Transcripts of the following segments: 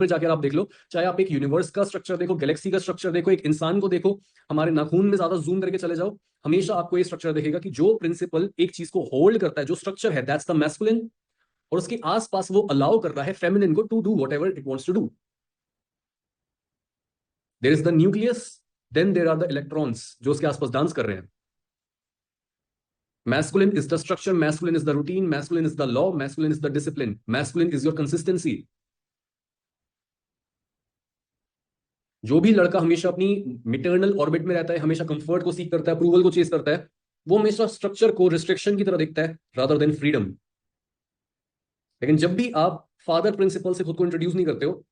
पे जाकर आप देख लो, चाहे आप एक यूनिवर्स का स्ट्रक्चर देखो, गैलेक्सी का स्ट्रक्चर देखो, एक इंसान को देखो, हमारे नाखून में ज्यादा जूम करके चले जाओ, हमेशा आपको ये स्ट्रक्चर दिखेगा कि जो प्रिंसिपल एक चीज को होल्ड करता है, जो स्ट्रक्चर है, दैट्स द मैस्कुलिन, और उसके आसपास वो अलाउ कर रहा है फेमिनिन को to do whatever it wants to do. There is the nucleus, then there are the electrons जो उसके आसपास डांस कर रहे हैं। Masculine is the structure, masculine is the routine, masculine is the law, masculine is the discipline, masculine is your consistency. जो भी लड़का हमेशा अपनी मिटर्नल ऑर्बिट में रहता है, हमेशा कंफर्ट को सीख करता है, अप्रूवल को चेस करता है, वो हमेशा स्ट्रक्चर को रिस्ट्रिक्शन की तरह देखता है रादर देन फ्रीडम। लेकिन जब भी आप फादर प्रिंसिपल से खुद को इंट्रोड्यूस नहीं करते हो,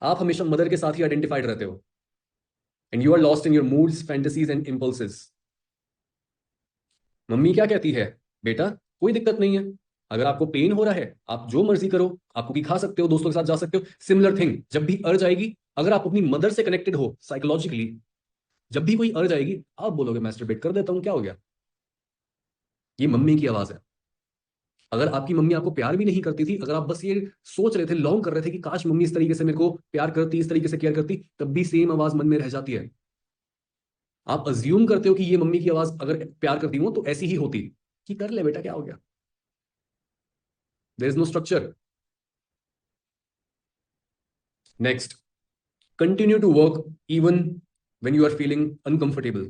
आप हमेशा मदर के साथ ही आइडेंटिफाइड रहते हो, and you are lost in your moods, fantasies and impulses. Mummy क्या कहती है, बेटा कोई दिक्कत नहीं है, अगर आपको पेन हो रहा है आप जो मर्जी करो, आप कुकी खा सकते हो, दोस्तों के साथ जा सकते हो। सिमिलर थिंग, जब भी अर्ज आएगी, अगर आप अपनी मदर से कनेक्टेड हो साइकोलॉजिकली, जब भी कोई अर्ज आएगी आप बोलोगे मैस्टरबेट कर देता हूं, क्या हो गया। ये मम्मी की आवाज है। अगर आपकी मम्मी आपको प्यार भी नहीं करती थी, अगर आप बस ये सोच रहे थे, लॉन्ग कर रहे थे कि काश मम्मी इस तरीके से मेरे को प्यार करती, इस तरीके से केयर करती, तब भी सेम आवाज मन में रह जाती है। आप अज्यूम करते हो कि ये मम्मी की आवाज अगर प्यार करती हूं तो ऐसी ही होती, कि कर ले बेटा क्या हो गया। There is no structure. Next, continue to work even when you are feeling uncomfortable.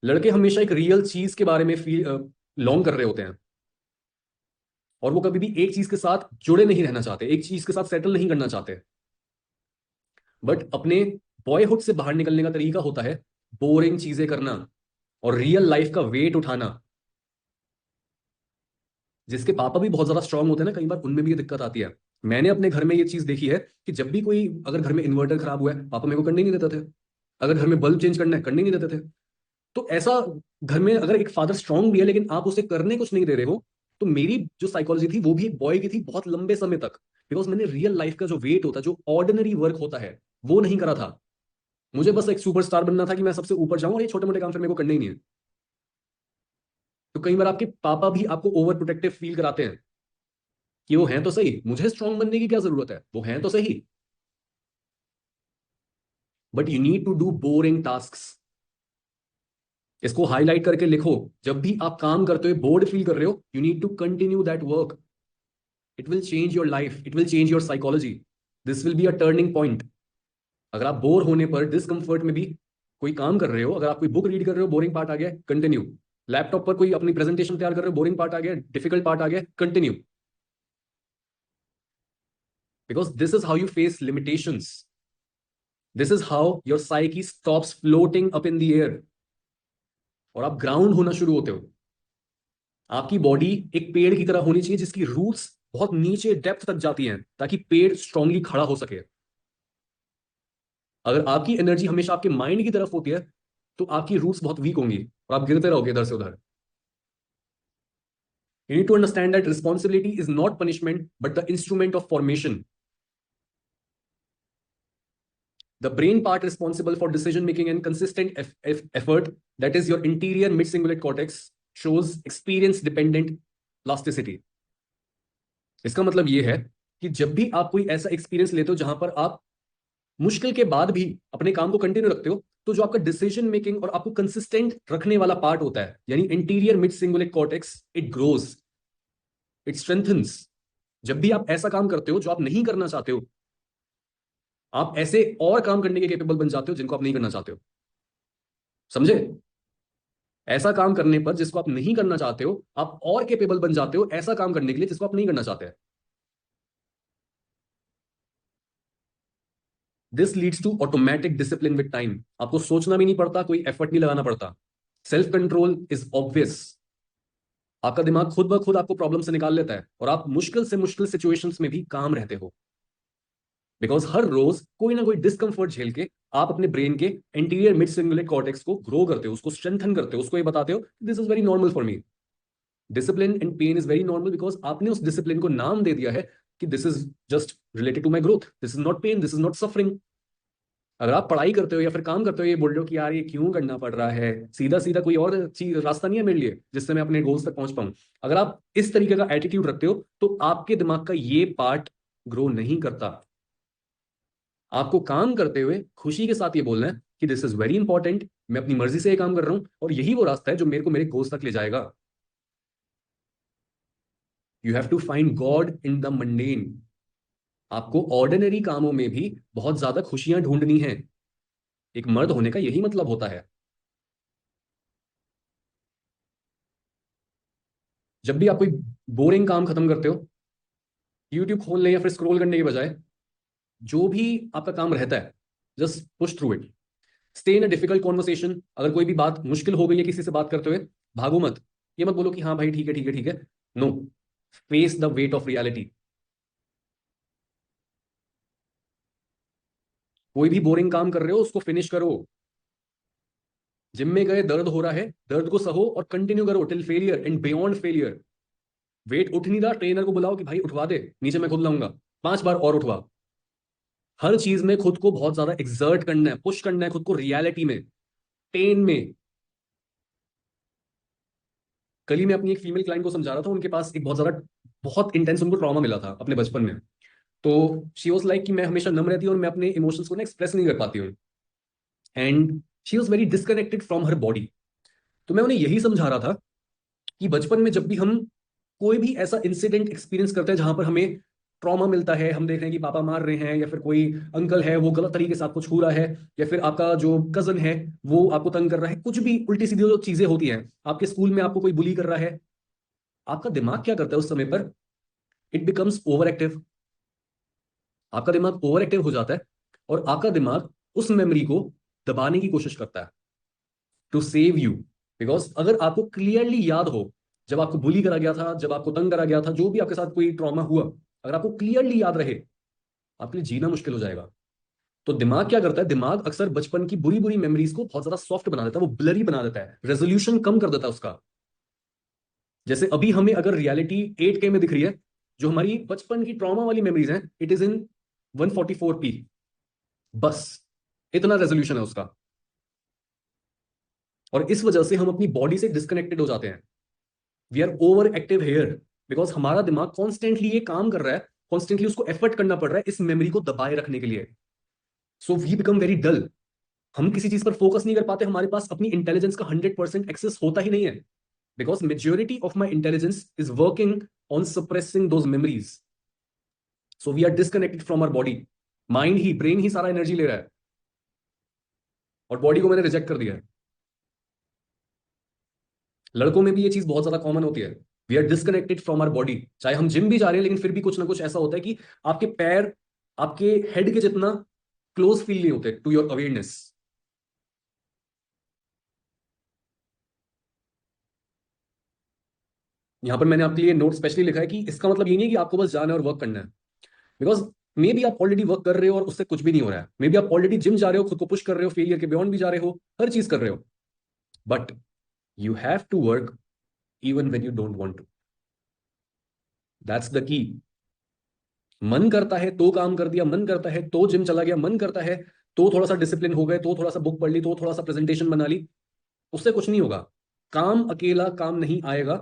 लड़के हमेशा एक रियल चीज के बारे में फील लॉन्ग कर रहे होते हैं, और वो कभी भी एक चीज के साथ जुड़े नहीं रहना चाहते, एक चीज के साथ सेटल नहीं करना चाहते। बट अपने बॉयहुड से बाहर निकलने का तरीका होता है बोरिंग चीजें करना और रियल लाइफ का वेट उठाना। जिसके पापा भी बहुत ज्यादा स्ट्रांग होते हैं ना, कई बार उनमें भी ये दिक्कत आती है। मैंने अपने घर में ये चीज देखी है कि जब भी कोई, अगर घर में इन्वर्टर खराब हुआ है, पापा मेरे को करने नहीं देते थे। अगर घर में बल्ब चेंज करना है, करने नहीं देते थे। तो ऐसा, घर में अगर एक फादर स्ट्रांग भी है लेकिन आप उसे करने कुछ नहीं दे रहे हो, तो मेरी जो साइकोलॉजी थी वो भी एक बॉय की थी बहुत लंबे समय तक। बिकॉज मैंने रियल लाइफ का जो वेट होता है, जो ऑर्डिनरी वर्क होता है, वो नहीं करा था। मुझे बस एक सुपरस्टार बनना था कि मैं सबसे ऊपर जाऊं, और ये छोटे मोटे काम फिर मेरे को करने ही नहीं है। तो कई बार आपके पापा भी आपको ओवर प्रोटेक्टिव फील कराते हैं कि वो हैं तो सही, मुझे स्ट्रांग बनने की क्या जरूरत है, वो हैं तो सही। But you need to do boring task. इसको हाईलाइट करके लिखो, जब भी आप काम करते हो बोर्ड फील कर रहे हो, you need to continue that work. It will change your life, it will change your psychology, this will be a turning point. अगर आप बोर होने पर, डिस्कंफर्ट में भी कोई काम कर रहे हो, अगर आप कोई बुक रीड कर रहे हो, बोरिंग पार्ट आ गया, कंटिन्यू। लैपटॉप पर कोई अपनी प्रेजेंटेशन तैयार कर रहे हो, बोरिंग पार्ट आ गया, डिफिकल्ट पार्ट आ गया, continue. Because this is how you face limitations, this is how your psyche stops floating up in the air, और आप ग्राउंड होना शुरू होते हो। आपकी बॉडी एक पेड़ की तरह होनी चाहिए जिसकी रूट्स बहुत नीचे डेप्थ तक जाती हैं, ताकि पेड़ स्ट्रांगली खड़ा हो सके। अगर आपकी एनर्जी हमेशा आपके माइंड की तरफ होती है, तो आपकी रूट्स बहुत वीक होंगी और आप गिरते रहोगे इधर से उधर। You need to understand that responsibility is not punishment, but the instrument of formation. The brain part responsible for decision making and consistent effort, that is your interior mid-cingulate cortex, shows experience dependent plasticity. इसका मतलब यह है कि जब भी आप कोई ऐसा एक्सपीरियंस लेते हो जहां पर आप मुश्किल के बाद भी अपने काम को कंटिन्यू रखते हो, तो जो आपका डिसीजन मेकिंग और आपको कंसिस्टेंट रखने वाला पार्ट होता है, यानी interior mid cingulate cortex, it grows, it strengthens. जब भी आप ऐसा काम करते हो जो आप नहीं करना चाहते हो, आप ऐसे और काम करने के केपेबल बन जाते हो जिनको आप नहीं करना चाहते हो। समझे? ऐसा काम करने पर जिसको आप नहीं करना चाहते हो, आप और केपेबल बन जाते हो ऐसा काम करने के लिए जिसको आप नहीं करना चाहते। This leads to automatic discipline with time. आपको सोचना भी नहीं पड़ता, कोई एफर्ट नहीं लगाना पड़ता। Self control is obvious. आपका दिमाग खुद ब खुद आपको प्रॉब्लम से निकाल लेता है, और आप मुश्किल से मुश्किल सिचुएशंस में भी काम रहते हो। बिकॉज हर रोज कोई ना कोई डिस्कंफर्ट झेल के आप अपने ब्रेन के इंटीरियर मिड सिंगुलेट कॉर्टेक्स को ग्रो करते हो, उसको स्ट्रेंथन करते हो, उसको ये बताते हो this is very normal for me. Discipline and pain is very normal, because आपने उस डिसिप्लिन को नाम दे दिया है कि this is just related to my growth, this is not pain, this is not suffering. अगर आप पढ़ाई करते हो या फिर काम करते हो, ये बोल रहे हो कि यार ये क्यों करना पड़ रहा है, सीधा सीधा कोई और चीज रास्ता नहीं है मेरे लिए जिससे मैं अपने गोल्स तक पहुंच पाऊं, अगर आप इस तरीके का एटीट्यूड रखते हो, तो आपके दिमाग का ये पार्ट ग्रो नहीं करता। आपको काम करते हुए खुशी के साथ ये बोलना है कि दिस इज वेरी इंपॉर्टेंट, मैं अपनी मर्जी से ये काम कर रहा हूं और यही वो रास्ता है जो मेरे को मेरे गोल्स तक ले जाएगा। You have to find God in the mundane. आपको ऑर्डिनरी कामों में भी बहुत ज्यादा खुशियां ढूंढनी है। एक मर्द होने का यही मतलब होता है। जब भी आप कोई बोरिंग काम खत्म करते हो, यूट्यूब खोलने या फिर स्क्रॉल करने के बजाय जो भी आपका काम रहता है, just push through it. Stay in a difficult conversation. अगर कोई भी बात मुश्किल हो गई है किसी से बात करते हुए, भागो मत। ये मत बोलो कि हाँ भाई ठीक है ठीक है ठीक है। No, face the weight of reality. कोई भी बोरिंग काम कर रहे हो उसको फिनिश करो। जिम में गए, दर्द हो रहा है, दर्द को सहो और कंटिन्यू करो till failure and beyond failure. Weight उठ नहीं रहा, ट्रेनर को बुलाओ कि भाई उठवा दे, नीचे मैं खुद लाऊंगा, 5 बार और उठवा। हर चीज में खुद को बहुत ज्यादा एक्सर्ट करना है, पुश करना है खुद को रियलिटी में, पेन में। कल ही मैं अपनी एक फीमेल क्लाइंट को समझा रहा था, उनके पास एक बहुत इंटेंस उनको ट्रॉमा मिला था अपने बचपन में। तो शी वॉज लाइक कि मैं हमेशा नम रहती हूँ और मैं अपने इमोशंस को ना एक्सप्रेस नहीं कर पाती हूँ, and she was very disconnected from her body. तो मैं उन्हें यही समझा रहा था कि बचपन में जब भी हम कोई भी ऐसा इंसिडेंट एक्सपीरियंस करते हैं जहां पर हमें ट्रॉमा मिलता है, हम देख रहे हैं कि पापा मार रहे हैं या फिर कोई अंकल है वो गलत तरीके से आपको छू रहा है, या फिर आपका जो कजन है वो आपको तंग कर रहा है, कुछ भी उल्टी सीधी जो चीजें होती हैं, आपके स्कूल में आपको कोई बुली कर रहा है, आपका दिमाग क्या करता है उस समय पर? It becomes over active. आपका दिमाग ओवर एक्टिव हो जाता है और आपका दिमाग उस मेमोरी को दबाने की कोशिश करता है टू सेव यू। बिकॉज अगर आपको क्लियरली याद हो, जब आपको बुली करा गया था, जब आपको तंग करा गया था, जो भी आपके साथ कोई ट्रॉमा हुआ, अगर आपको क्लियरली याद रहे, आपके लिए जीना मुश्किल हो जाएगा। तो दिमाग क्या करता है? दिमाग अक्सर बचपन की बुरी बुरी मेमोरीज को बहुत ज्यादा सॉफ्ट बना देता है, वो ब्लरी बना देता है, रेजोल्यूशन कम कर देता है उसका। जैसे अभी हमें अगर रियलिटी 8K में दिख रही है, जो हमारी बचपन की ट्रॉमा वाली मेमोरीज हैं, इट इज इन 144p। बस इतना रेजोल्यूशन है उसका। और इस वजह से हम अपनी बॉडी से डिस्कनेक्टेड हो जाते हैं। We are over active here, because हमारा दिमाग कॉन्स्टेंटली ये काम कर रहा है, कॉन्स्टेंटली उसको एफर्ट करना पड़ रहा है इस मेमोरी को दबाए रखने के लिए। So we become very dull. हम किसी चीज पर फोकस नहीं कर पाते, हमारे पास अपनी इंटेलिजेंस का 100% एक्सेस होता ही नहीं है, because majority of my intelligence is working on suppressing those memories. So we are disconnected from our body. Mind ही, ब्रेन ही सारा एनर्जी ले रहा है और बॉडी को मैंने रिजेक्ट कर दिया है। लड़कों में भी ये चीज बहुत ज्यादा कॉमन होती है। We are disconnected from our body. चाहे हम जिम भी जा रहे हैं, लेकिन फिर भी कुछ ना कुछ ऐसा होता है कि आपके पैर आपके हेड के जितना क्लोज फील नहीं होते टू योर अवेयरनेस। यहां पर मैंने आपके लिए नोट स्पेशली लिखा है कि इसका मतलब ये नहीं है कि आपको बस जाना है और वर्क करना है, बिकॉज मे बी आप ऑलरेडी वर्क कर रहे हो और उससे कुछ भी नहीं हो रहा है। मे बी आप ऑलरेडी जिम जा रहे हो, खुद को पुश कर रहे हो, फेलियर के बियॉन्ड भी जा रहे हो, हर चीज कर रहे हो, but you have to work even when you don't want to. That's the key. मन करता है तो काम कर दिया, मन करता है तो जिम चला गया, मन करता है तो थोड़ा सा डिसिप्लिन हो गए, तो थोड़ा सा बुक पढ़ ली, तो थोड़ा सा प्रेजेंटेशन बना ली, उससे कुछ नहीं होगा। काम अकेला काम नहीं आएगा।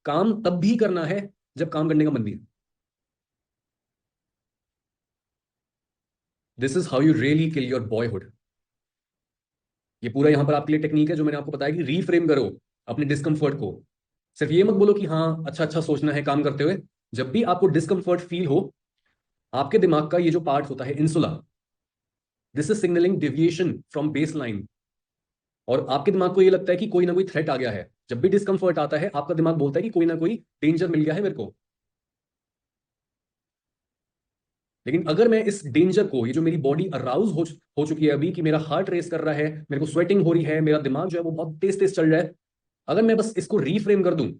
काम तब भी करना है जब काम करने का मन नहीं है। This is how you really kill your boyhood. ये पूरा यहां पर आपके लिए टेक्निक है जो मैंने आपको बताया कि रीफ्रेम करो अपने डिस्कम्फर्ट को। सिर्फ ये मत बोलो कि हाँ अच्छा अच्छा सोचना है काम करते हुए। जब भी आपको डिस्कम्फर्ट फील हो, आपके दिमाग का ये जो पार्ट होता है insula, this is signalling deviation from base line. और आपके दिमाग को ये लगता है कि कोई ना कोई थ्रेट आ गया है। जब भी डिस्कम्फर्ट आता है, आपका दिमाग बोलता है कि कोई ना कोई डेंजर मिल गया है मेरे को। लेकिन अगर मैं इस डेंजर को, ये जो मेरी बॉडी अराउज हो चुकी है अभी, कि मेरा हार्ट रेस कर रहा है, मेरे को स्वेटिंग हो रही है, मेरा दिमाग जो है वो बहुत तेज तेज चल रहा है, अगर मैं बस इसको रीफ्रेम कर दूं,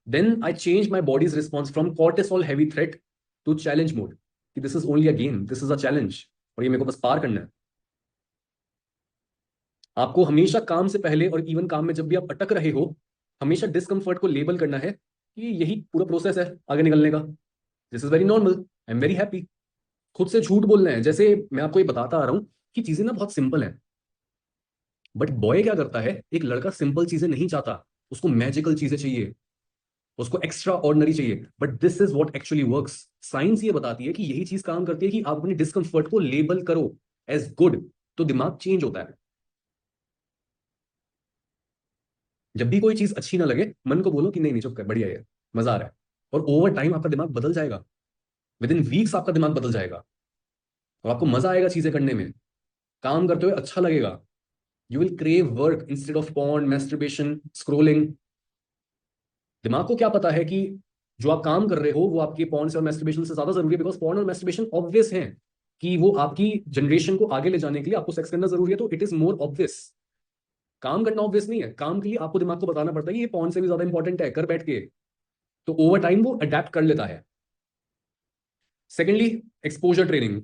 then I change my body's response from cortisol heavy threat to challenge mode, कि this is only a game, this is a challenge, और ये मेरे को बस पार करना है। आपको हमेशा काम से पहले और इवन काम में जब भी आप अटक रहे हो, हमेशा डिस्कम्फर्ट को लेबल करना है कि यही पूरा प्रोसेस है आगे निकलने का। This is very normal, I am very happy. खुद से झूठ बोलना है। जैसे मैं आपको ये बताता आ रहा हूं कि चीजें ना बहुत सिंपल है, बट बॉय क्या करता है, एक लड़का सिंपल चीजें नहीं चाहता, उसको मैजिकल चीजें चाहिए। उसको एक्स्ट्रा ऑर्डिनरी चाहिए, but this is what actually works. Science ये बताती है कि यही चीज काम करती है कि आप अपने डिस्कम्फर्ट को लेबल करो एज गुड, तो दिमाग चेंज होता है। जब भी कोई चीज अच्छी ना लगे, मन को बोलो कि नहीं नहीं चुप कर, बढ़िया है, मजा आ रहा है। और ओवर टाइम आपका दिमाग बदल जाएगा, विद इन वीक्स आपका दिमाग बदल जाएगा, और आपको मजा आएगा चीजें करने में, काम करते हुए अच्छा लगेगा। You will crave work instead of porn, masturbation, scrolling. दिमाग को क्या पता है कि जो आप काम कर रहे हो वो आपके पॉर्न से और मैस्टरबेशन से ज्यादा जरूरी है, बिकॉज पॉर्न और मैस्टरबेशन ऑब्वियस है कि वो आपकी जनरेशन को आगे ले जाने के लिए आपको सेक्स करना जरूरी है, तो इट इज मोर ऑब्वियस। काम करना ऑब्वियस नहीं है, काम के लिए आपको दिमाग को बताना पड़ता है कि ये पॉर्न से भी ज्यादा इंपॉर्टेंट है, कर बैठ के। तो ओवर टाइम वो अडेप्ट कर लेता है। Secondly, exposure training.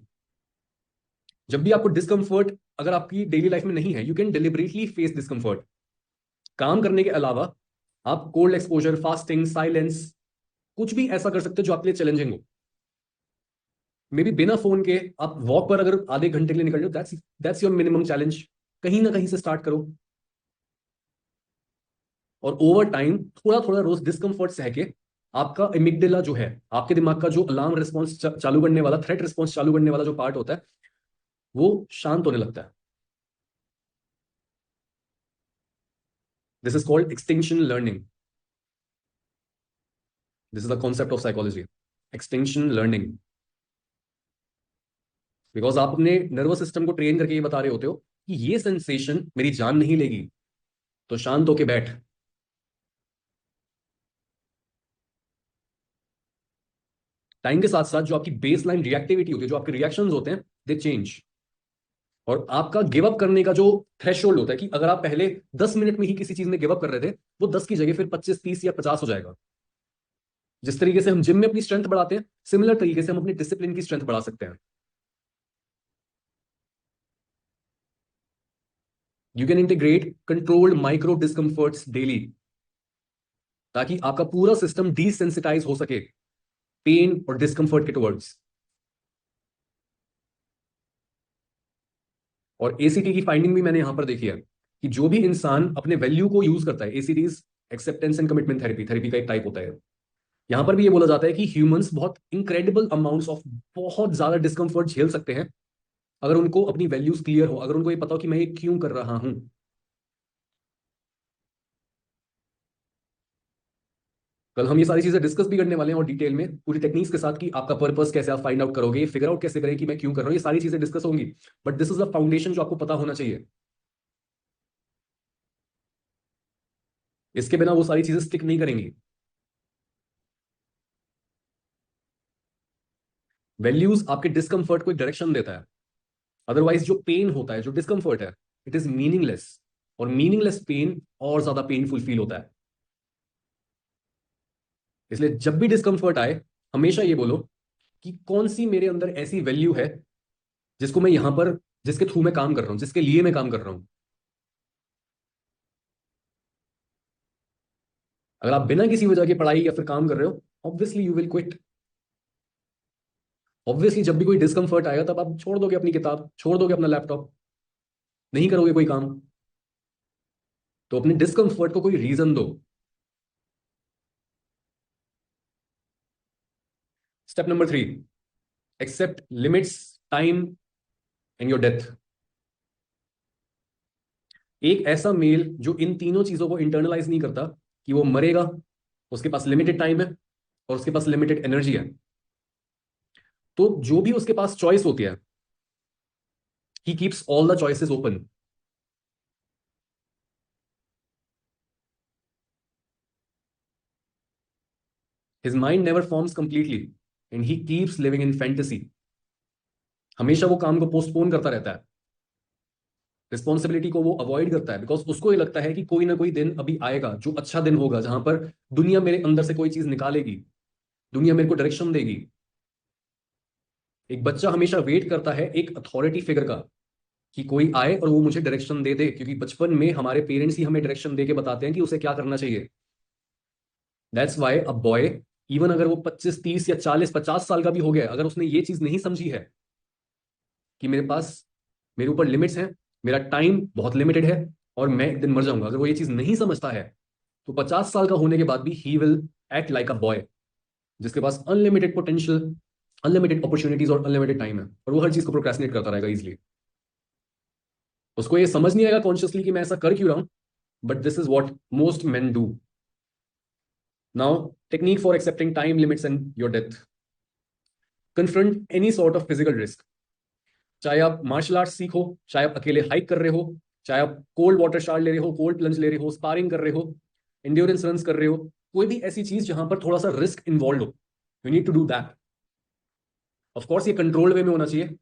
जब भी आपको डिस्कम्फर्ट अगर आपकी डेली लाइफ में नहीं है, you can deliberately face discomfort. काम करने के अलावा आप कोल्ड एक्सपोजर, फास्टिंग, साइलेंस, कुछ भी ऐसा कर सकते हो जो आपके लिए चैलेंजिंग हो। मे बी बिना फोन के आप वॉक पर अगर आधे घंटे के लिए निकल रहे हो, दैट्स योर मिनिमम चैलेंज। कहीं ना कहीं से स्टार्ट करो, और ओवर टाइम थोड़ा थोड़ा रोज डिस्कम्फर्ट सह के आपका एमिगडाला जो है, आपके दिमाग का जो अलार्म रिस्पॉन्स चालू करने वाला, थ्रेट रिस्पॉन्स चालू करने वाला जो पार्ट होता है, वो शांत होने लगता है। This is called extinction learning. This is the concept of psychology, extinction learning. Because आप अपने नर्वस सिस्टम को ट्रेन करके ये बता रहे होते हो कि ये सेंसेशन मेरी जान नहीं लेगी, तो शांत होके बैठ। टाइम के साथ साथ जो आपकी बेस लाइन रिएक्टिविटी होती है, जो आपके रिएक्शंस होते हैं, दे चेंज। और आपका गिव अप करने का जो थ्रेशोल्ड होता है, कि अगर आप पहले 10 मिनट में ही किसी चीज में गिव अप कर रहे थे, वो 10 की जगह फिर 25, 30 या 50 हो जाएगा। जिस तरीके से हम जिम में अपनी स्ट्रेंथ बढ़ाते हैं, सिमिलर तरीके से हम अपनी डिसिप्लिन की स्ट्रेंथ बढ़ा सकते हैं। You can integrate controlled micro discomforts daily, ताकि आपका पूरा सिस्टम डिसेंसिटाइज हो सके पेन और डिस्कम्फर्ट के टुवर्ड्स। और एसीटी की फाइंडिंग भी मैंने यहां पर देखी है कि जो भी इंसान अपने वैल्यू को यूज करता है, ACT acceptance and commitment therapy, therapy का एक टाइप होता है। यहां पर भी ये बोला जाता है कि ह्यूमंस बहुत इनक्रेडिबल अमाउंट्स ऑफ बहुत ज्यादा डिस्कम्फर्ट झेल सकते हैं, अगर उनको अपनी वैल्यूज क्लियर हो, अगर उनको ये पता हो कि मैं ये क्यों कर रहा हूं। कल हम ये सारी चीजें डिस्कस भी करने वाले हैं और डिटेल में पूरी टेक्निक्स के साथ, कि आपका पर्पस कैसे आप फाइंड आउट करोगे, फिगर आउट कैसे करें कि मैं क्यों कर रहा हूं, ये सारी चीजें डिस्कस होंगी। But this is the foundation जो आपको पता होना चाहिए। इसके बिना वो सारी चीजें स्टिक नहीं करेंगी। वैल्यूज आपके डिस्कम्फर्ट को एक डायरेक्शन देता है, अदरवाइज जो पेन होता है, जो डिस्कम्फर्ट है, इट इज मीनिंगलेस। और मीनिंगलेस पेन और ज्यादा पेनफुल फील होता है। इसलिए जब भी डिस्कम्फर्ट आए, हमेशा ये बोलो कि कौन सी मेरे अंदर ऐसी वैल्यू है जिसको मैं यहां पर, जिसके थ्रू मैं काम कर रहा हूं, जिसके लिए मैं काम कर रहा हूं। अगर आप बिना किसी वजह की पढ़ाई या फिर काम कर रहे हो, obviously you will quit. Obviously जब भी कोई डिस्कम्फर्ट आएगा, तब आप छोड़ दोगे अपनी किताब, छोड़ दोगे अपना लैपटॉप, नहीं करोगे कोई काम। तो अपने डिस्कम्फर्ट को कोई रीजन दो। Step number 3, accept limits, time and your death. एक ऐसा मेल जो इन तीनों चीजों को इंटरनलाइज नहीं करता, कि वो मरेगा, उसके पास लिमिटेड टाइम है, और उसके पास लिमिटेड एनर्जी है, तो जो भी उसके पास चॉइस होती है, he keeps all the choices open. His mind never forms completely, and he keeps living in fantasy. हमेशा वो काम को पोस्टपोन करता रहता है, रिस्पॉन्सिबिलिटी को वो अवॉइड करता है, बिकॉज उसको ये लगता है कि कोई ना कोई दिन अभी आएगा जो अच्छा दिन होगा, जहां पर दुनिया मेरे अंदर से कोई चीज निकालेगी, दुनिया मेरे को डायरेक्शन देगी। एक बच्चा हमेशा वेट करता है एक अथॉरिटी फिगर का, कि कोई आए और वो मुझे डायरेक्शन दे दे, क्योंकि बचपन में हमारे पेरेंट्स ही हमें डायरेक्शन दे के बताते हैं कि उसे क्या करना चाहिए। That's why a boy, even अगर वो 25, 30 या 40, 50 साल का भी हो गया, अगर उसने ये चीज नहीं समझी है कि मेरे पास, मेरे ऊपर लिमिट्स हैं, मेरा टाइम बहुत लिमिटेड है, और मैं एक दिन मर जाऊंगा, अगर वो ये चीज नहीं समझता है, तो 50 साल का होने के बाद भी he will act like a boy जिसके पास अनलिमिटेड पोटेंशियल, अनलिमिटेड अपॉर्चुनिटीज और अनलिमिटेड टाइम है, और वो हर चीज को प्रोक्रेस्टिनेट करता रहेगा इजीली। उसको ये समझ नहीं आएगा कॉन्शियसली कि मैं ऐसा कर क्यों रहा हूं, but this is what most main do. Now technique for accepting time limits and your death. Confront any sort of physical risk, चाहे आप मार्शल आर्ट्स सीखो, चाहे आप अकेले हाइक कर रहे हो, चाहे आप कोल्ड वाटर शावर ले रहे हो, कोल्ड प्लंज ले रहे हो, स्पारिंग कर रहे हो, इंड्योरेंस रन कर रहे हो, कोई भी ऐसी चीज जहां पर थोड़ा सा रिस्क इन्वॉल्व हो, you need to do that. Of course ये कंट्रोल्ड वे में होना चाहिए।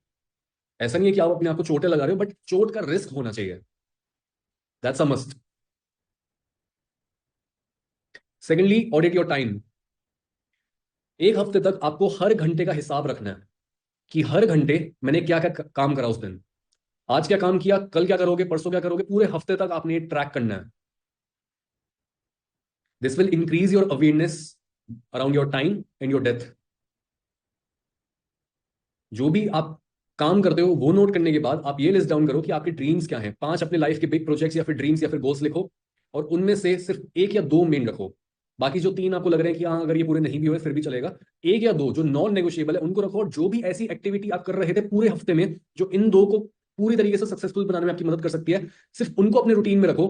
ऐसा नहीं है कि आप अपने आप को चोटें लगा रहे हो, बट चोट का रिस्क होना चाहिए, that's a must. Secondly, audit your time. एक हफ्ते तक आपको हर घंटे का हिसाब रखना है कि हर घंटे मैंने क्या क्या काम करा उस दिन, आज क्या काम किया, कल क्या करोगे, परसों क्या करोगे, पूरे हफ्ते तक आपने ये ट्रैक करना है। This will increase your awareness around your time and your death. जो भी आप काम करते हो वो नोट करने के बाद आप ये लिस्ट डाउन करो कि आपके ड्रीम्स क्या हैं, 5 अपने लाइफ के बिग प्रोजेक्ट्स या फिर ड्रीम्स या फिर गोल्स लिखो, और उनमें से सिर्फ 1 या 2 मेन रखो। बाकी जो 3 आपको लग रहे हैं कि हाँ अगर ये पूरे नहीं भी हुए फिर भी चलेगा, 1 या 2 जो नॉन नेगोशिएबल है उनको रखो। और जो भी ऐसी एक्टिविटी आप कर रहे थे पूरे हफ्ते में जो इन 2 को पूरी तरीके से सक्सेसफुल बनाने में आपकी मदद कर सकती है, सिर्फ उनको अपने रूटीन में रखो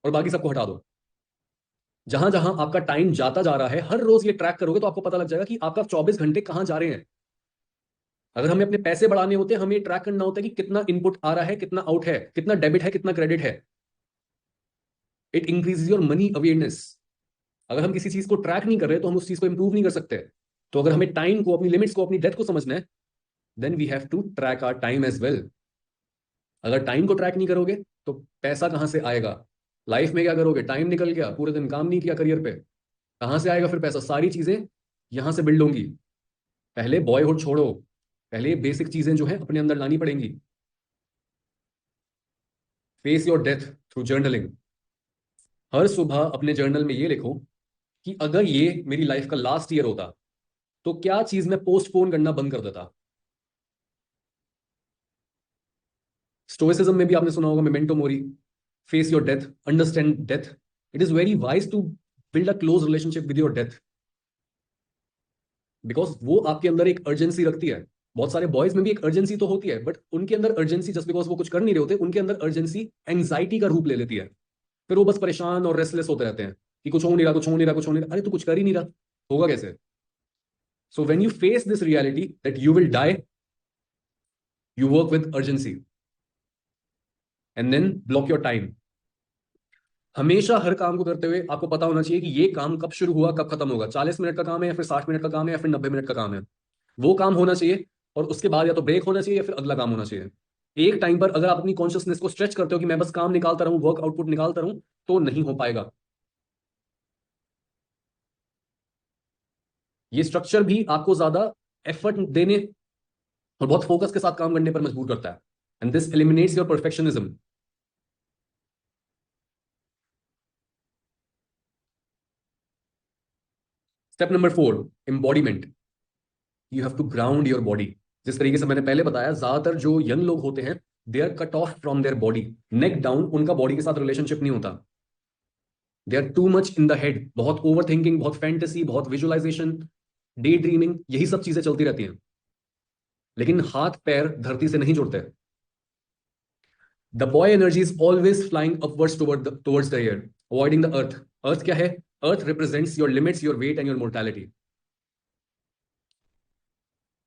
और बाकी सबको हटा दो। जहां जहां आपका टाइम जाता जा रहा है हर रोज ये ट्रैक करोगे तो आपको पता लग जाएगा कि आपका 24 घंटे कहां जा रहे हैं। अगर हमें अपने पैसे बढ़ाने होते हैं, हमें ट्रैक करना होता है कि कितना इनपुट आ रहा है, कितना आउट है, कितना डेबिट है, कितना क्रेडिट है। It increases your money awareness. अगर हम किसी चीज को ट्रैक नहीं कर रहे तो हम उस चीज को इंप्रूव नहीं कर सकते। तो अगर हमें टाइम को, अपनी लिमिट्स को, अपनी डेथ को समझना है, then we have to track our time as well. अगर टाइम को ट्रैक नहीं करोगे तो पैसा कहां से आएगा? लाइफ में क्या करोगे? टाइम निकल गया, पूरे दिन काम नहीं किया करियर पे, कहां से आएगा फिर पैसा? सारी चीजें यहां से बिल्ड होंगी। पहले बॉयहुड छोड़ो, पहले बेसिक चीजें जो है अपने अंदर लानी पड़ेंगी। Face your death through journaling. हर सुबह अपने जर्नल में ये लिखो कि अगर ये मेरी लाइफ का लास्ट ईयर होता तो क्या चीज मैं पोस्टपोन करना बंद कर देता। स्टोइसिज्म में भी आपने सुना होगा memento mori, face your death, understand death. It is very wise to build a close relationship with your death, because वो आपके अंदर एक अर्जेंसी रखती है। बहुत सारे बॉयज में भी एक अर्जेंसी तो होती है, बट उनके अंदर अर्जेंसी जस्ट बिकॉज वो कुछ कर नहीं रहे होते, उनके अंदर अर्जेंसी एंग्जाइटी का रूप ले लेती है। फिर वो बस परेशान और रेस्टलेस होते रहते हैं कि कुछ हो नहीं रहा, कुछ हो नहीं रहा, कुछ हो नहीं रहा। अरे तू कुछ कर ही नहीं रहा, होगा कैसे? So when you face this reality that you will die, you work with urgency and then block your time. हमेशा हर काम को करते हुए आपको पता होना चाहिए कि ये काम कब शुरू हुआ, कब खत्म होगा। 40 मिनट का काम है या फिर 60 मिनट का काम है या फिर 90 मिनट का काम है, वो काम होना चाहिए। और उसके बाद या तो ब्रेक होना चाहिए या फिर अगला काम होना चाहिए। एक टाइम पर अगर आप अपनी कॉन्शियसनेस को स्ट्रेच करते हो कि मैं बस काम निकालता रहूं, वर्क आउटपुट निकालता रहूं, तो नहीं हो पाएगा। ये स्ट्रक्चर भी आपको ज्यादा एफर्ट देने और बहुत फोकस के साथ काम करने पर मजबूर करता है, and this eliminates your perfectionism. Step number 4, embodiment. You have to ground your body. जिस तरीके से मैंने पहले बताया, ज्यादातर जो यंग लोग होते हैं they are cut off from their body, neck down, उनका बॉडी के साथ रिलेशनशिप नहीं होता। They are too much in the head, बहुत ओवर थिंकिंग, बहुत फैंटेसी, बहुत विजुअलाइजेशन, डे ड्रीमिंग, यही सब चीजें चलती रहती हैं, लेकिन हाथ पैर धरती से नहीं जुड़ते। The boy energy is always flying upwards towards the air, avoiding the earth. Earth क्या है? Earth represents your limits, your weight and your mortality.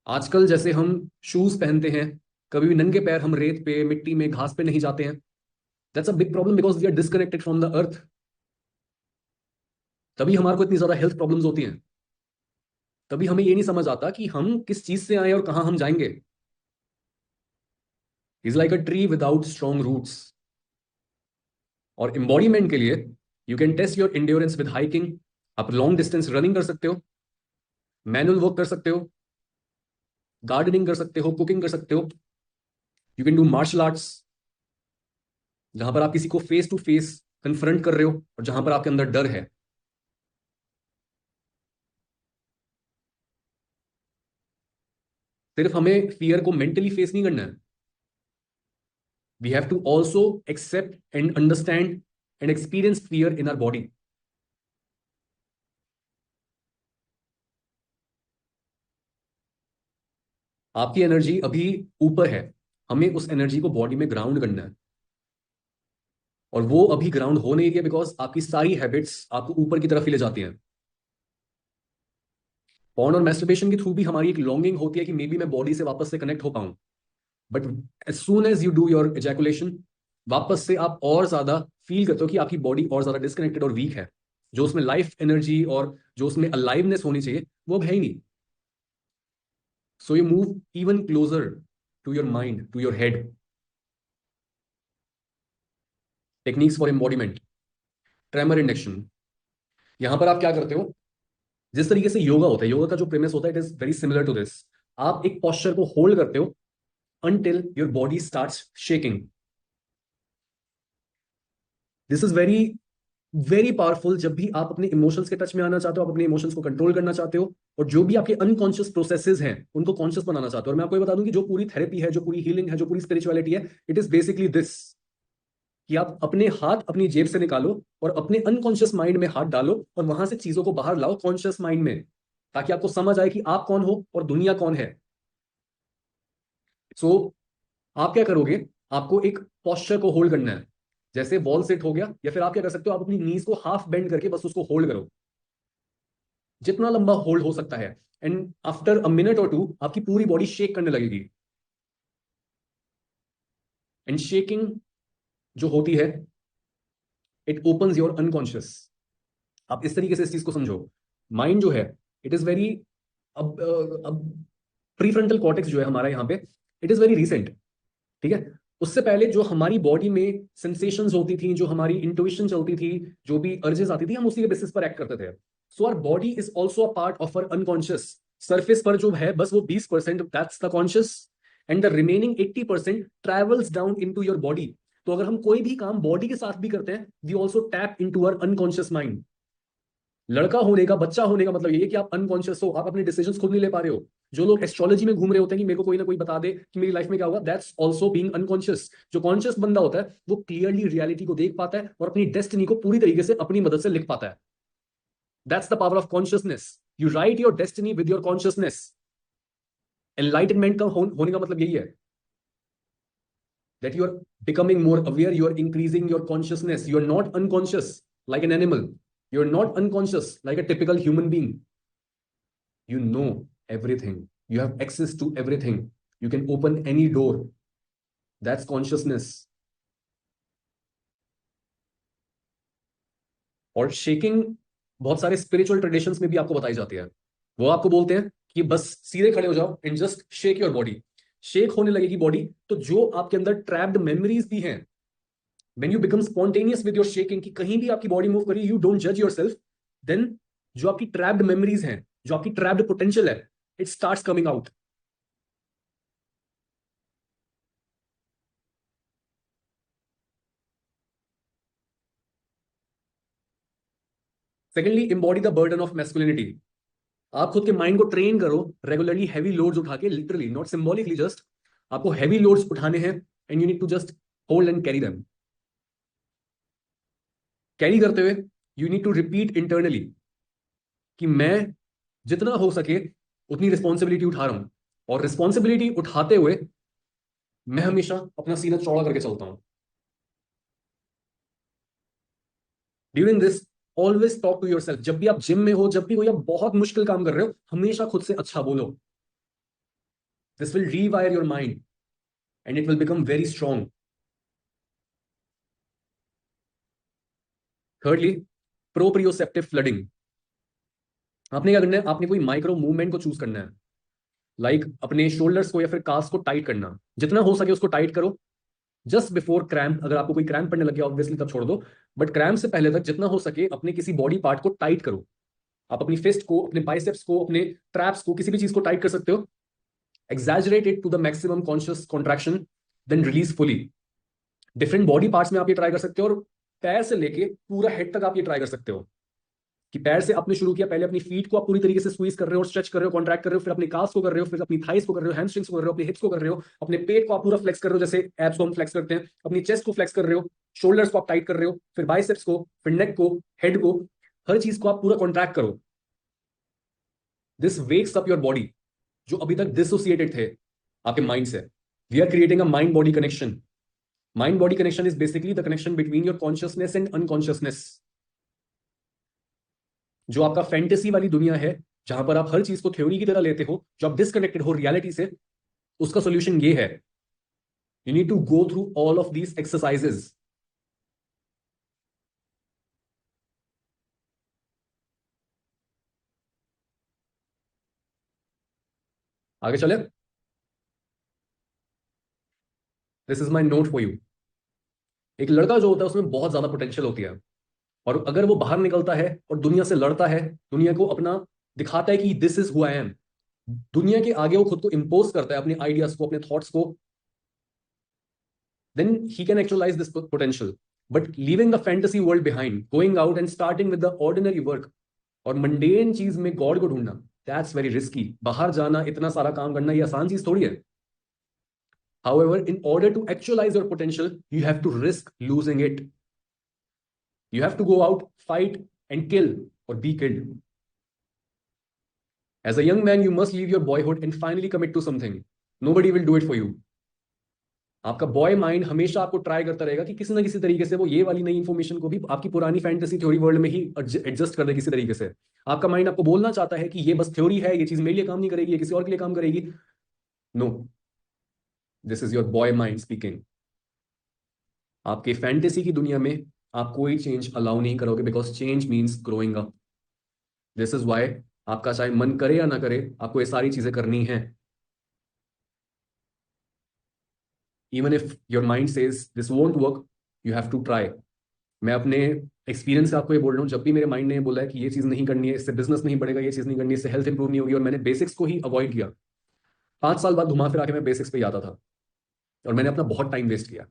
आजकल जैसे हम शूज पहनते हैं, कभी भी नंगे पैर हम रेत पे, मिट्टी में, घास पे नहीं जाते हैं। That's a big problem because we are disconnected from the earth. तभी हमारे को इतनी ज्यादा हेल्थ प्रॉब्लम्स होती हैं। तभी हमें ये नहीं समझ आता कि हम किस चीज से आए और कहां हम जाएंगे। Is like a tree without strong roots. और एम्बॉडीमेंट के लिए you can test your endurance with hiking. आप लॉन्ग डिस्टेंस रनिंग कर सकते हो, मैनुअल वर्क कर सकते हो, गार्डनिंग कर सकते हो, कुकिंग कर सकते हो। You can do martial arts, जहां पर आप किसी को फेस टू फेस कन्फ्रंट कर रहे हो और जहां पर आपके अंदर डर है। सिर्फ हमें फियर को मेंटली फेस नहीं करना है, we have to also accept and understand and experience fear in our body. आपकी एनर्जी अभी ऊपर है, हमें उस एनर्जी को बॉडी में ग्राउंड करना है, और वो अभी ग्राउंड हो नहीं रही है बिकॉज आपकी सारी हैबिट्स आपको ऊपर की तरफ ही ले जाती हैं। पॉर्न और मैस्टरबेशन के थ्रू भी हमारी एक लॉन्गिंग होती है कि मे बी मैं बॉडी से वापस से कनेक्ट हो पाऊं, but as soon as you do your ejaculation, वापस से आप और ज्यादा फील करते हो कि आपकी बॉडी और ज्यादा डिस्कनेक्टेड और वीक है, जो उसमें लाइफ एनर्जी और जो उसमें अलाइवनेस होनी चाहिए वो अब है ही नहीं। So you move even closer to your mind, to your head. Techniques for embodiment, tremor induction. यहां पर आप क्या करते हो, जिस तरीके से योगा होता है, योगा का जो प्रेमिस होता है it is very similar to this. आप एक पोस्चर को होल्ड करते हो until your body starts shaking. This is very very powerful. जब भी आप अपने इमोशंस के टच में आना चाहते हो, आप अपने इमोशंस को कंट्रोल करना चाहते हो, और जो भी आपके अनकॉन्शियस प्रोसेसेस हैं उनको कॉन्शियस बनाना चाहते हो। और मैं आपको ये बता दूं कि जो पूरी थेरेपी है, जो पूरी हीलिंग है, जो पूरी स्पिरिचुअलिटी है, इट इज बेसिकली दिस, कि आप अपने हाथ अपनी जेब से निकालो और अपने अनकॉन्शियस माइंड में हाथ डालो और वहां से चीजों को बाहर लाओ कॉन्शियस माइंड में, ताकि आपको समझ आए कि आप कौन हो और दुनिया कौन है। सो आप क्या करोगे, आपको एक पोस्चर को होल्ड करना है, जैसे वॉल सेट हो गया, या फिर आप क्या कर सकते हो, आप अपनी नीज को हाफ बेंड करके बस उसको होल्ड करो, जितना लंबा होल्ड हो सकता है। एंड आफ्टर अ मिनट और टू आपकी पूरी बॉडी शेक करने लगेगी। एंड शेकिंग जो होती है, इट ओपन्स योर अनकॉन्शियस। आप इस तरीके से इस चीज को समझो, माइंड जो है इट इज वेरी, अब प्रीफ्रंटल कॉर्टेक्स जो है हमारा यहाँ पे, इट इज वेरी रिसेंट, ठीक है। उससे पहले जो हमारी बॉडी में सेंसेशंस होती थी, जो हमारी इंट्यूशन चलती थी, जो भी अर्जेस आती थी, हम उसी के बेसिस पर एक्ट करते थे। So our body is also a part of our unconscious. Surface पर जो है बस वो 20%, that's the conscious, and the remaining 80% travels down into your body. तो अगर हम कोई भी काम बॉडी के साथ भी करते हैं, we also tap into our unconscious mind. लड़का होने का, बच्चा होने का मतलब ये है कि आप अनकॉन्शियस हो, आप अपने डिसीजंस खुद नहीं ले पा रहे हो। जो लोग एस्ट्रोलॉजी में घूम रहे होते हैं कि मेरे को कोई ना कोई बता दे कि मेरी लाइफ में क्या होगा, दैट्स आल्सो बीइंग अनकॉन्शियस। जो कॉन्शियस बंदा होता है वो क्लियरली रियलिटी को देख पाता है और अपनी डेस्टिनी को पूरी तरीके से अपनी मदद से लिख पाता है। That's the power of consciousness. You right your destiny with your consciousness. Enlightenment का होने का मतलब यही है, that you are becoming more aware, you are increasing your consciousness, you are not unconscious like an animal, you are not unconscious like a typical human being. You know everything, you have access to everything, you can open any door. That's consciousness. और shaking बहुत सारे spiritual traditions में भी आपको बताई जाती है। वो आपको बोलते हैं कि बस सीधे खड़े हो जाओ and just shake your body. Shake होने लगेगी बॉडी, तो जो आपके अंदर ट्रैप्ड मेमोरीज भी हैं, when you become spontaneous with your shaking, कि कहीं भी आपकी बॉडी मूव करी, you don't judge yourself, then जो आपकी ट्रैप्ड मेमोरीज हैं, जो आपकी ट्रैप्ड पोटेंशियल है, it starts coming out. Secondly, embody the burden of masculinity. आप खुद के माइंड को ट्रेन करो रेगुलरली हैवी लोड्स उठा के, लिटरली नॉट सिंबॉलिकली, जस्ट आपको हैवी लोड्स उठाने हैं and you need to just hold and carry them. Carry करते हुए you need to repeat internally कि मैं जितना हो सके उतनी रिस्पॉन्सिबिलिटी उठा रहा हूं, और रिस्पॉन्सिबिलिटी उठाते हुए मैं हमेशा अपना सीना चौड़ा करके चलता हूं। During this always talk to yourself. जब भी आप जिम में हो, जब भी कोई आप बहुत मुश्किल काम कर रहे हो, हमेशा खुद से अच्छा बोलो। This will रीवायर your mind and it will become very strong. Thirdly, proprioceptive flooding. आपने क्या करना है, आपने कोई माइक्रो मूवमेंट को चूज करना है, लाइक अपने शोल्डर्स को या फिर कास को टाइट करना, जितना हो सके उसको टाइट करो। जस्ट बिफोर क्रैम्प, अगर आपको कोई क्रैम्प पड़ने लग गया ऑब्वियसली तब छोड़ दो, बट क्रैम्प से पहले तक जितना हो सके अपने किसी बॉडी पार्ट को टाइट करो। आप अपनी फिस्ट को, अपने बाइसेप्स को, अपने ट्रैप्स को, किसी भी चीज को टाइट कर सकते हो। Exaggerate it to the maximum conscious contraction, then release fully. Different body parts में आप ये ट्राई कर सकते हो, और पैर से लेके पूरा हेड तक आप ये ट्राई कर सकते हो। कि पैर से आपने शुरू किया, पहले अपनी फीट को आप पूरी तरीके से स्क्वीज कर रहे हो और स्ट्रेच कर रहे हो, कॉन्ट्रैक्ट कर रहे हो, फिर अपनी काल्स को कर रहे हो, फिर अपनी थाइस को कर रहे हो, हैमस्ट्रिंग्स को कर रहे हो, अपने हिप्स को कर रहे हो, अपने पेट को आप पूरा फ्लेक्स कर रहे हो जैसे एब्स को हम फ्लेक्स करते हैं, अपनी चेस्ट को फ्लेक्स कर रहे हो, शोल्डर्स को आप टाइट कर रहे हो, फिर बाइसेप्स को, फिर नेक को, हेड को, हर चीज को आप पूरा कॉन्ट्रैक्ट करो। This wakes up your body, जो अभी तक डिसोसिएटेड थे, आपके माइंड से। We are creating a mind body connection. Mind body connection is basically the connection between your consciousness and unconsciousness. जो आपका फैंटेसी वाली दुनिया है, जहां पर आप हर चीज को थ्योरी की तरह लेते हो, जो आप डिसकनेक्टेड हो रियलिटी से, उसका सोल्यूशन ये है, you need to go through all of these exercises. आगे चले। This is my note for you. एक लड़का जो होता है उसमें बहुत ज्यादा पोटेंशियल होती है, और अगर वो बाहर निकलता है और दुनिया से लड़ता है, दुनिया को अपना दिखाता है कि this is who I am, दुनिया के आगे वो खुद को इंपोज करता है, अपने आइडियाज को, अपने थॉट्स को, then he can actualize this potential. But leaving the fantasy world behind, going out and starting with the ordinary work और mundane चीज में गॉड को ढूंढना, that's very risky. बाहर जाना, इतना सारा काम करना, ये आसान चीज थोड़ी है। However, in order to actualize your potential, you have to risk losing it. You have to go out, fight, and kill or be killed. As a young man, you must leave your boyhood and finally commit to something. Nobody will do it for you. आपका boy mind हमेशा आपको try करता रहेगा कि किसी ना किसी तरीके से वो ये वाली नई इंफॉर्मेशन को भी आपकी पुरानी फैंटेसी थ्योरी वर्ल्ड में ही एडजस्ट कर दे किसी तरीके से। आपका माइंड आपको बोलना चाहता है कि ये बस थ्योरी है, ये चीज मेरे लिए काम नहीं करेगी, ये किसी और के लिए काम करेगी। No, this is your boy mind speaking. आपके फैंटेसी की दुनिया में आप कोई चेंज अलाउ नहीं करोगे, because change means growing up. This is why आपका चाहे मन करे या ना करे, आपको ये सारी चीजें करनी है। Even if your mind says this won't work, you have to try. मैं अपने एक्सपीरियंस से आपको ये बोल रहा हूँ, जब भी मेरे माइंड ने बोला है कि ये चीज नहीं करनी है, इससे बिजनेस नहीं बढ़ेगा, ये चीज नहीं करनी है, इससे हेल्थ इंप्रूव नहीं होगी, और मैंने बेसिक्स को ही अवॉइड किया, 5 साल बाद घुमा फिर आके मैं बेसिक्स पे आता था, और मैंने अपना बहुत टाइम वेस्ट किया।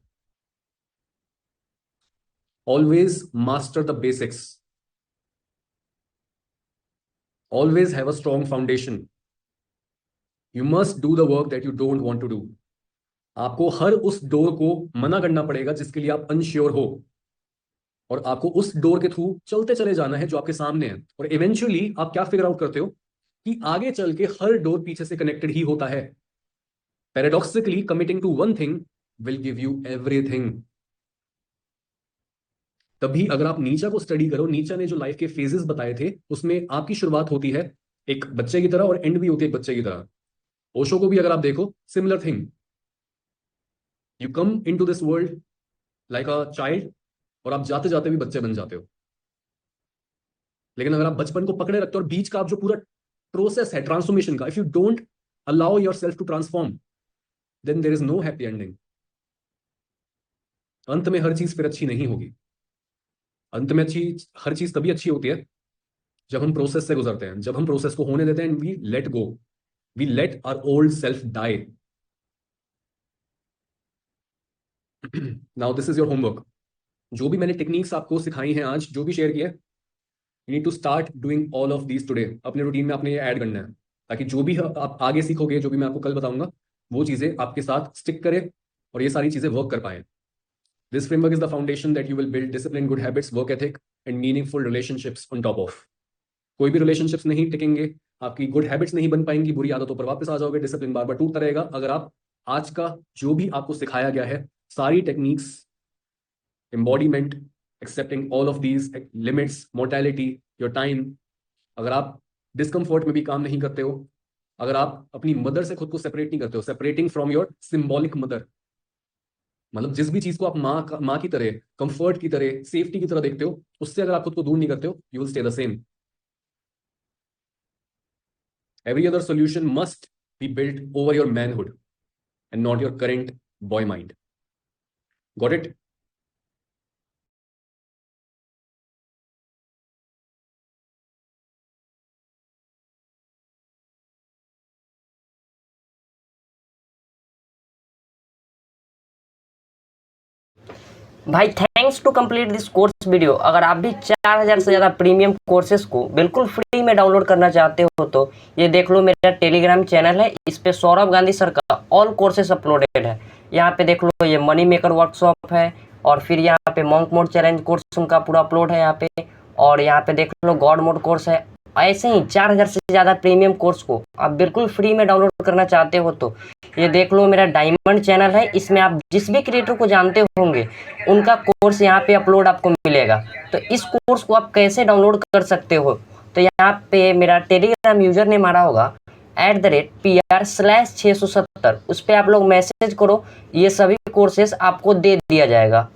Always master the basics, always have a strong foundation. You must do the work that you don't want to do. आपको हर उस डोर को मना करना पड़ेगा जिसके लिए आप अनश्योर हो, और आपको उस डोर के थ्रू चलते चले जाना है जो आपके सामने है। और इवेंचुअली आप क्या फिगर आउट करते हो कि आगे चल के हर डोर पीछे से कनेक्टेड ही होता है। Paradoxically committing to one thing will give you everything. तभी अगर आप नीचा को स्टडी करो, नीचा ने जो लाइफ के फेजेस बताए थे, उसमें आपकी शुरुआत होती है एक बच्चे की तरह और एंड भी होती है एक बच्चे की तरह। ओशो को भी अगर आप देखो, similar thing. You come into this world like a child, और आप जाते जाते भी बच्चे बन जाते हो। लेकिन अगर आप बचपन को पकड़े रखते हो और बीच का आप जो पूरा प्रोसेस है ट्रांसफॉर्मेशन का, if you don't allow yourself to transform, then there is no happy ending. अंत में हर चीज फिर अच्छी नहीं होगी। अंत में हर चीज तभी अच्छी होती है जब हम प्रोसेस से गुजरते हैं, जब हम प्रोसेस को होने देते हैं, and we let go, we let our old self die. Now this is your homework. जो भी मैंने टेक्निक्स आपको सिखाई हैं आज, जो भी शेयर किया, you need to start doing all of these today. अपने रूटीन में आपने ये ऐड करना है, ताकि जो भी आप आगे सीखोगे, जो भी मैं आपको कल बताऊंगा, वो चीजें आपके साथ स्टिक करे और ये सारी चीजें वर्क कर पाए। This framework is the foundation that you will build discipline, good habits, work ethic and meaningful relationships on top of. कोई भी रिलेशनशिप्स नहीं टिकेंगे, आपकी गुड हैबिट्स नहीं बन पाएंगी, बुरी आदतों पर वापस आ जाओगे, डिसिप्लिन बार बार टूटता रहेगा, अगर आप आज का जो भी आपको सिखाया गया है, सारी techniques, embodiment, accepting all of these limits, mortality, your time, अगर आप डिस्कम्फर्ट में भी काम नहीं करते हो, अगर आप अपनी मदर से खुद को सेपरेट नहीं करते हो, separating from your symbolic mother, मतलब जिस भी चीज को आप माँ की तरह, कंफर्ट की तरह, सेफ्टी की तरह देखते हो, उससे अगर आप खुद को दूर नहीं करते हो, you will stay the same. Every other solution must be built over your manhood and not your current boy mind. Got it? भाई thanks to complete this course video. अगर आप भी 4000 से ज़्यादा प्रीमियम कोर्सेज को बिल्कुल फ्री में download करना चाहते हो तो ये देख लो, मेरा टेलीग्राम चैनल है, इस पे सौरभ गांधी सर का ऑल कोर्सेज अपलोडेड है। यहाँ पे देख लो, ये मनी मेकर वर्कशॉप है, और फिर यहाँ पे मॉन्क मोड चैलेंज कोर्स उनका पूरा अपलोड है यहाँ पे, और यहाँ पे देख लो गॉड मोड कोर्स है। ऐसे ही 4000 से ज़्यादा प्रीमियम कोर्स को आप बिल्कुल फ्री में डाउनलोड करना चाहते हो तो ये देख लो मेरा डायमंड चैनल है, इसमें आप जिस भी क्रिएटर को जानते होंगे उनका कोर्स यहाँ पे अपलोड आपको मिलेगा। तो इस कोर्स को आप कैसे डाउनलोड कर सकते हो, तो यहाँ पे मेरा टेलीग्राम यूजर ने मारा होगा @PR/670, उस पर आप लोग मैसेज करो, ये सभी कोर्सेस आपको दे दिया जाएगा।